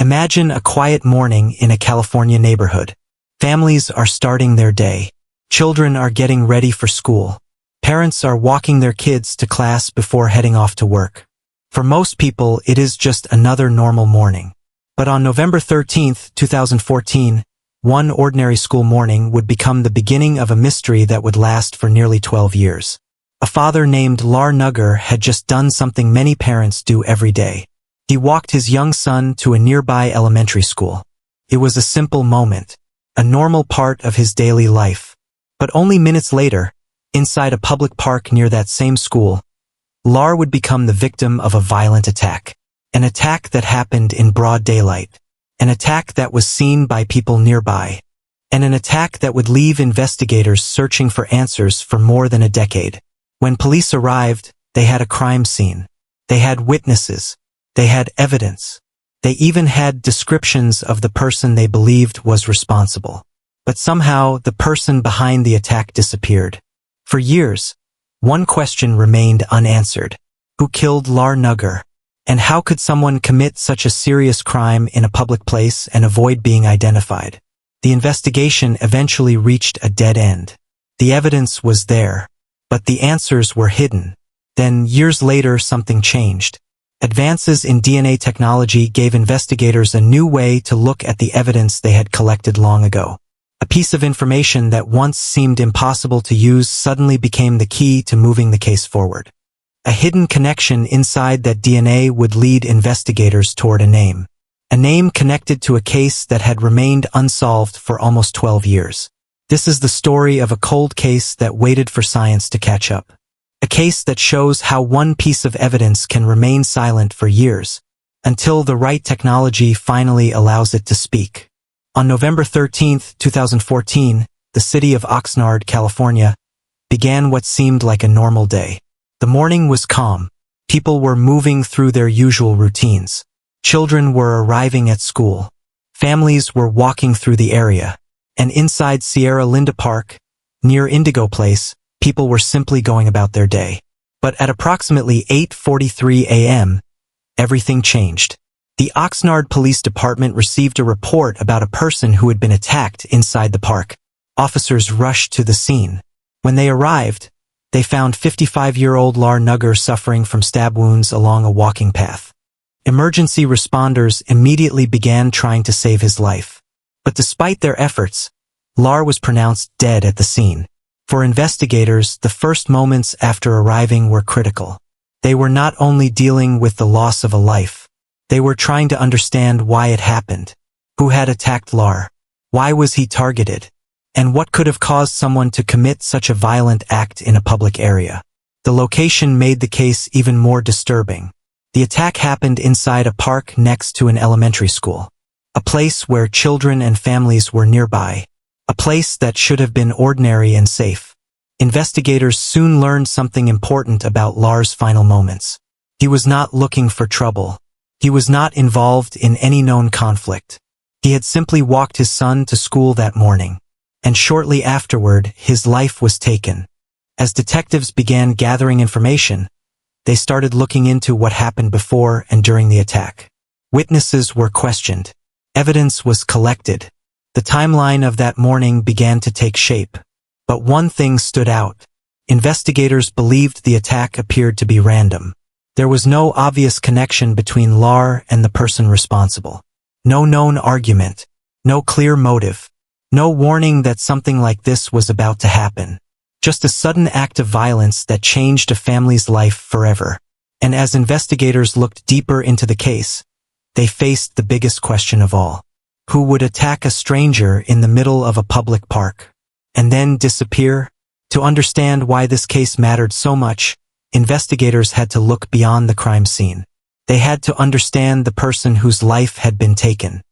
Imagine a quiet morning in a California neighborhood. Families are starting their day. Children are getting ready for school. Parents are walking their kids to class before heading off to work. For most people, it is just another normal morning. But on November 13th, 2014, one ordinary school morning would become the beginning of a mystery that would last for nearly 12 years. A father named Lar Nagar had just done something many parents do every day. He walked his young son to a nearby elementary school. It was a simple moment, a normal part of his daily life. But only minutes later, inside a public park near that same school, Lar would become the victim of a violent attack. An attack that happened in broad daylight. An attack that was seen by people nearby. And an attack that would leave investigators searching for answers for more than a decade. When police arrived, they had a crime scene. They had witnesses. They had evidence. They even had descriptions of the person they believed was responsible. But somehow, the person behind the attack disappeared. For years, one question remained unanswered. Who killed Lar Nagar? And how could someone commit such a serious crime in a public place and avoid being identified? The investigation eventually reached a dead end. The evidence was there, but the answers were hidden. Then, years later, something changed. Advances in DNA technology gave investigators a new way to look at the evidence they had collected long ago. A piece of information that once seemed impossible to use suddenly became the key to moving the case forward. A hidden connection inside that DNA would lead investigators toward a name connected to a case that had remained unsolved for almost 12 years. This is the story of a cold case that waited for science to catch up. A case that shows how one piece of evidence can remain silent for years, until the right technology finally allows it to speak. On November 13, 2014, the city of Oxnard, California, began what seemed like a normal day. The morning was calm. People were moving through their usual routines. Children were arriving at school. Families were walking through the area. And inside Sierra Linda Park, near Indigo Place, people were simply going about their day. But at approximately 8:43 a.m., everything changed. The Oxnard Police Department received a report about a person who had been attacked inside the park. Officers rushed to the scene. When they arrived, they found 55-year-old Lar Nagar suffering from stab wounds along a walking path. Emergency responders immediately began trying to save his life. But despite their efforts, Lar was pronounced dead at the scene. For investigators, the first moments after arriving were critical. They were not only dealing with the loss of a life, they were trying to understand why it happened. Who had attacked Lar? Why was he targeted? And what could have caused someone to commit such a violent act in a public area? The location made the case even more disturbing. The attack happened inside a park next to an elementary school. A place where children and families were nearby. A place that should have been ordinary and safe. Investigators soon learned something important about Lar's final moments. He was not looking for trouble. He was not involved in any known conflict. He had simply walked his son to school that morning. And shortly afterward, his life was taken. As detectives began gathering information, they started looking into what happened before and during the attack. Witnesses were questioned. Evidence was collected. The timeline of that morning began to take shape. But one thing stood out. Investigators believed the attack appeared to be random. There was no obvious connection between Lar and the person responsible. No known argument. No clear motive. No warning that something like this was about to happen. Just a sudden act of violence that changed a family's life forever. And as investigators looked deeper into the case, they faced the biggest question of all. Who would attack a stranger in the middle of a public park? And then disappear? To understand why this case mattered so much, investigators had to look beyond the crime scene. They had to understand the person whose life had been taken.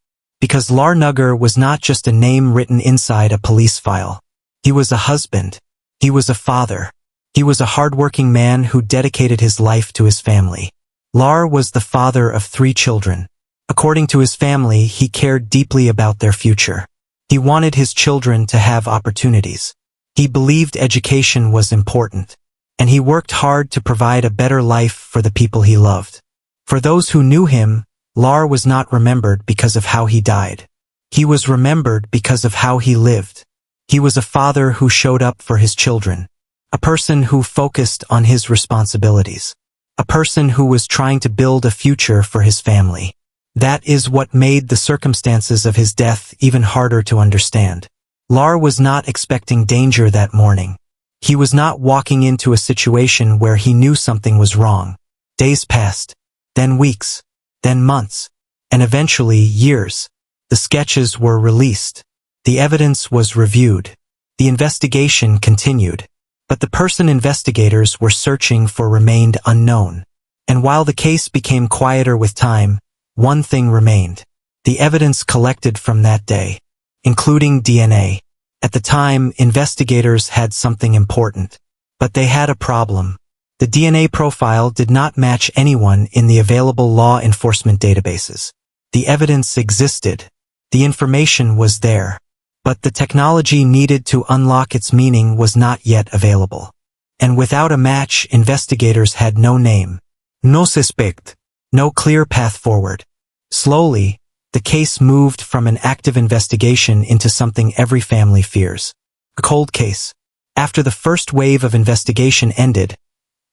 Because Lar Nagar was not just a name written inside a police file. He was a husband. He was a father. He was a hardworking man who dedicated his life to his family. Lar was the father of 3 children. According to his family, he cared deeply about their future. He wanted his children to have opportunities. He believed education was important. And he worked hard to provide a better life for the people he loved. For those who knew him, Lar was not remembered because of how he died. He was remembered because of how he lived. He was a father who showed up for his children, a person who focused on his responsibilities, a person who was trying to build a future for his family. That is what made the circumstances of his death even harder to understand. Lar was not expecting danger that morning. He was not walking into a situation where he knew something was wrong. Days passed, then weeks, then months, and eventually years. The sketches were released. The evidence was reviewed. The investigation continued. But the person investigators were searching for remained unknown. And while the case became quieter with time, one thing remained. The evidence collected from that day, including DNA. At the time, investigators had something important. But they had a problem. The DNA profile did not match anyone in the available law enforcement databases. The evidence existed. The information was there. But the technology needed to unlock its meaning was not yet available. And without a match, investigators had no name, no suspect, no clear path forward. Slowly, the case moved from an active investigation into something every family fears. A cold case. After the first wave of investigation ended,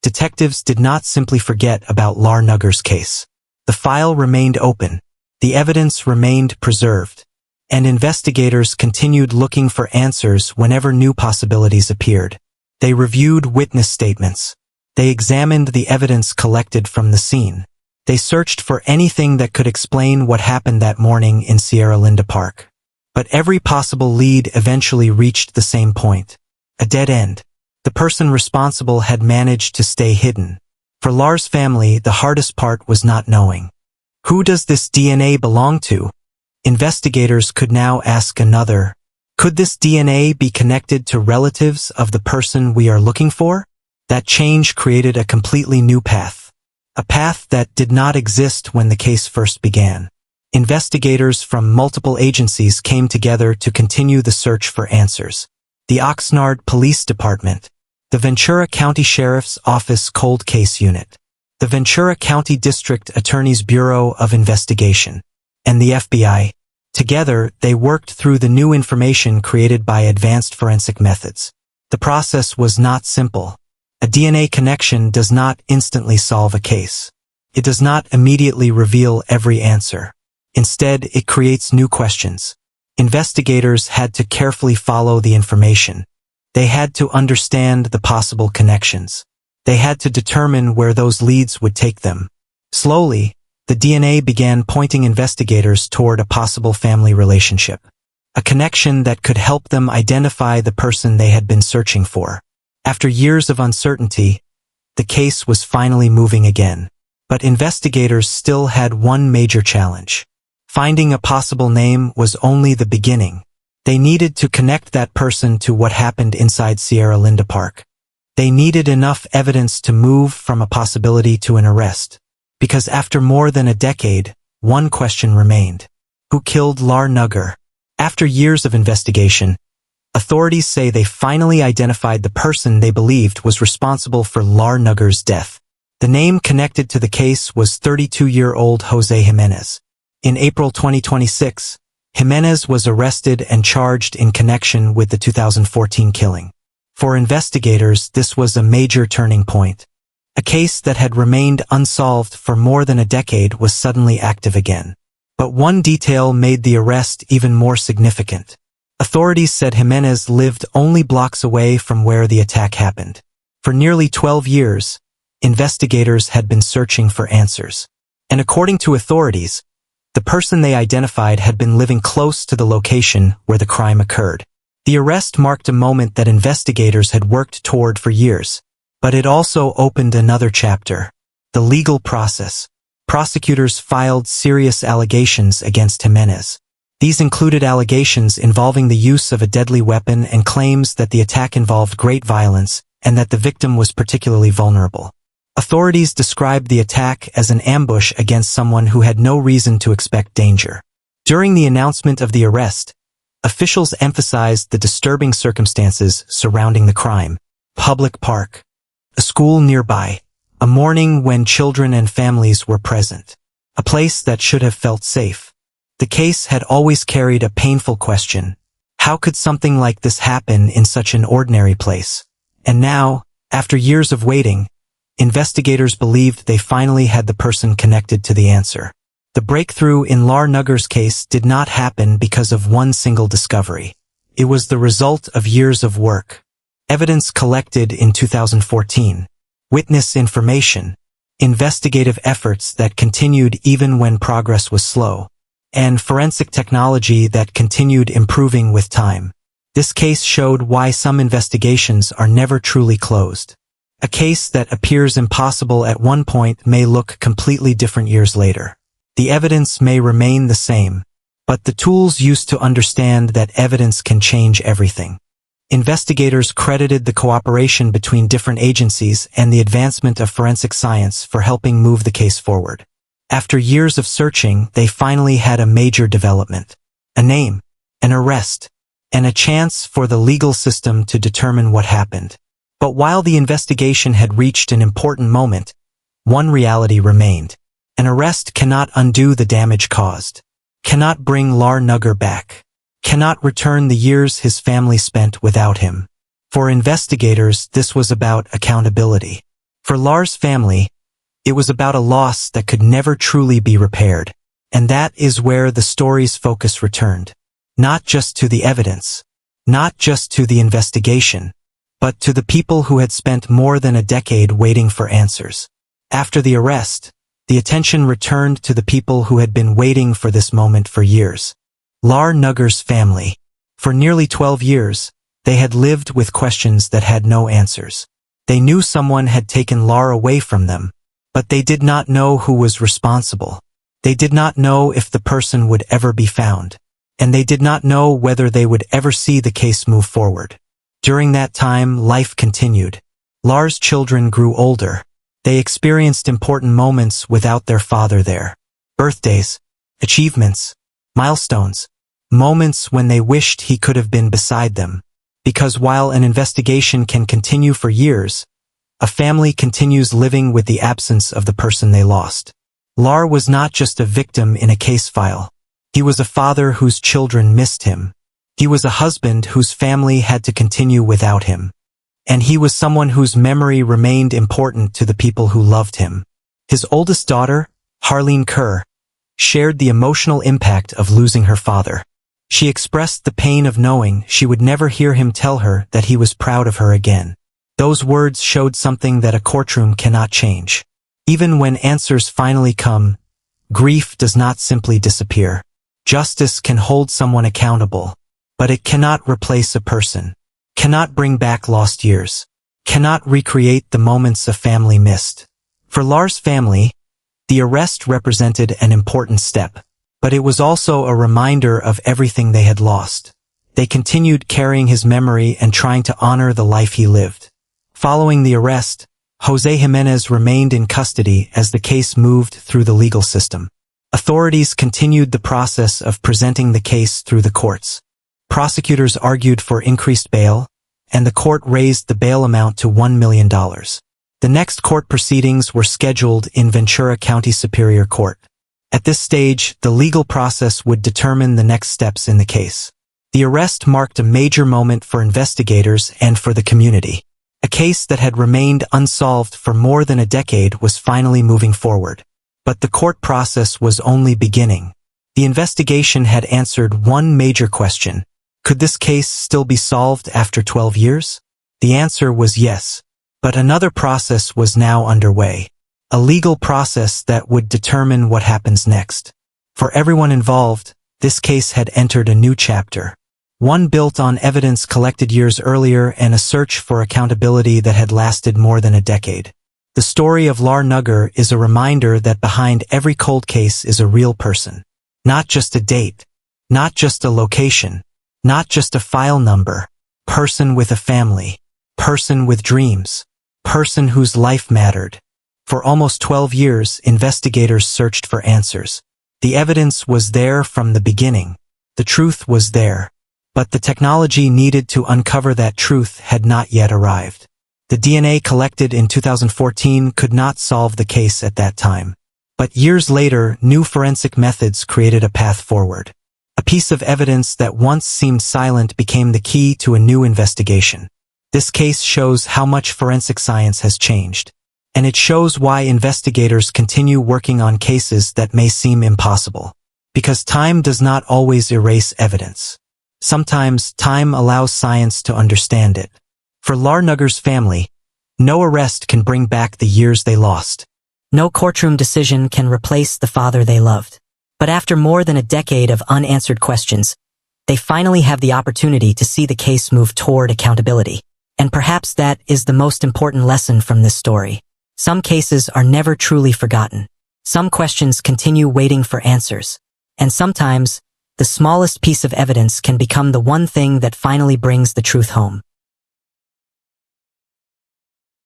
detectives did not simply forget about Lar Nagar's case. The file remained open. The evidence remained preserved. And investigators continued looking for answers whenever new possibilities appeared. They reviewed witness statements. They examined the evidence collected from the scene. They searched for anything that could explain what happened that morning in Sierra Linda Park. But every possible lead eventually reached the same point. A dead end. The person responsible had managed to stay hidden. For Lar's family, the hardest part was not knowing. Who does this DNA belong to? Investigators could now ask another. Could this DNA be connected to relatives of the person we are looking for? That change created a completely new path. A path that did not exist when the case first began. Investigators from multiple agencies came together to continue the search for answers. The Oxnard Police Department, the Ventura County Sheriff's Office Cold Case Unit, the Ventura County District Attorney's Bureau of Investigation, and the FBI. Together, they worked through the new information created by advanced forensic methods. The process was not simple. A DNA connection does not instantly solve a case. It does not immediately reveal every answer. Instead, it creates new questions. Investigators had to carefully follow the information. They had to understand the possible connections. They had to determine where those leads would take them. Slowly, the DNA began pointing investigators toward a possible family relationship. A connection that could help them identify the person they had been searching for. After years of uncertainty, the case was finally moving again. But investigators still had one major challenge. Finding a possible name was only the beginning. They needed to connect that person to what happened inside Sierra Linda Park. They needed enough evidence to move from a possibility to an arrest. Because after more than a decade, one question remained. Who killed Lar Nagar? After years of investigation, authorities say they finally identified the person they believed was responsible for Lar Nagar's death. The name connected to the case was 32-year-old Jose Jimenez. In April 2026, Jimenez was arrested and charged in connection with the 2014 killing. For investigators, this was a major turning point. A case that had remained unsolved for more than a decade was suddenly active again. But one detail made the arrest even more significant. Authorities said Jimenez lived only blocks away from where the attack happened. For nearly 12 years, investigators had been searching for answers. And according to authorities, the person they identified had been living close to the location where the crime occurred. The arrest marked a moment that investigators had worked toward for years. But it also opened another chapter. The legal process. Prosecutors filed serious allegations against Jimenez. These included allegations involving the use of a deadly weapon and claims that the attack involved great violence and that the victim was particularly vulnerable. Authorities described the attack as an ambush against someone who had no reason to expect danger. During the announcement of the arrest, officials emphasized the disturbing circumstances surrounding the crime. Public park. A school nearby. A morning when children and families were present. a place that should have felt safe. The case had always carried a painful question. How could something like this happen in such an ordinary place? And now, after years of waiting, investigators believed they finally had the person connected to the answer. The breakthrough in Lar Nagar's case did not happen because of one single discovery. It was the result of years of work. Evidence collected in 2014, witness information, investigative efforts that continued even when progress was slow, and forensic technology that continued improving with time. This case showed why some investigations are never truly closed. A case that appears impossible at one point may look completely different years later. The evidence may remain the same, but the tools used to understand that evidence can change everything. Investigators credited the cooperation between different agencies and the advancement of forensic science for helping move the case forward. After years of searching, they finally had a major development. A name, an arrest, and a chance for the legal system to determine what happened. But while the investigation had reached an important moment, one reality remained. An arrest cannot undo the damage caused, cannot bring Lar Nagar back, cannot return the years his family spent without him. For investigators, this was about accountability. For Lar's family, it was about a loss that could never truly be repaired. And that is where the story's focus returned. Not just to the evidence, not just to the investigation, but to the people who had spent more than a decade waiting for answers. After the arrest, the attention returned to the people who had been waiting for this moment for years. Lar Nagar's family. For nearly 12 years, they had lived with questions that had no answers. They knew someone had taken Lar away from them, but they did not know who was responsible. They did not know if the person would ever be found, and they did not know whether they would ever see the case move forward. During that time, life continued. Lar's children grew older. They experienced important moments without their father there. Birthdays, achievements, milestones, moments when they wished he could have been beside them. Because while an investigation can continue for years, a family continues living with the absence of the person they lost. Lar was not just a victim in a case file. He was a father whose children missed him. He was a husband whose family had to continue without him. And he was someone whose memory remained important to the people who loved him. His oldest daughter, Harleen Kerr, shared the emotional impact of losing her father. She expressed the pain of knowing she would never hear him tell her that he was proud of her again. Those words showed something that a courtroom cannot change. Even when answers finally come, grief does not simply disappear. Justice can hold someone accountable, but it cannot replace a person, cannot bring back lost years, cannot recreate the moments a family missed. For Lar's family, the arrest represented an important step, but it was also a reminder of everything they had lost. They continued carrying his memory and trying to honor the life he lived. Following the arrest, Jose Jimenez remained in custody as the case moved through the legal system. Authorities continued the process of presenting the case through the courts. Prosecutors argued for increased bail, and the court raised the bail amount to $1 million. The next court proceedings were scheduled in Ventura County Superior Court. At this stage, the legal process would determine the next steps in the case. The arrest marked a major moment for investigators and for the community. A case that had remained unsolved for more than a decade was finally moving forward. But the court process was only beginning. The investigation had answered one major question. Could this case still be solved after 12 years? The answer was yes. But another process was now underway. A legal process that would determine what happens next. For everyone involved, this case had entered a new chapter. One built on evidence collected years earlier and a search for accountability that had lasted more than a decade. The story of Lar Nagar is a reminder that behind every cold case is a real person. Not just a date, not just a location, not just a file number. Person with a family, person with dreams, person whose life mattered. For almost 12 years, investigators searched for answers. The evidence was there from the beginning. The truth was there. But the technology needed to uncover that truth had not yet arrived. The DNA collected in 2014 could not solve the case at that time. But years later, new forensic methods created a path forward. A piece of evidence that once seemed silent became the key to a new investigation. This case shows how much forensic science has changed. And it shows why investigators continue working on cases that may seem impossible. Because time does not always erase evidence. Sometimes time allows science to understand it. For Lar Nagar's family, no arrest can bring back the years they lost. No courtroom decision can replace the father they loved. But after more than a decade of unanswered questions, they finally have the opportunity to see the case move toward accountability. And perhaps that is the most important lesson from this story. Some cases are never truly forgotten. Some questions continue waiting for answers. And sometimes, the smallest piece of evidence can become the one thing that finally brings the truth home.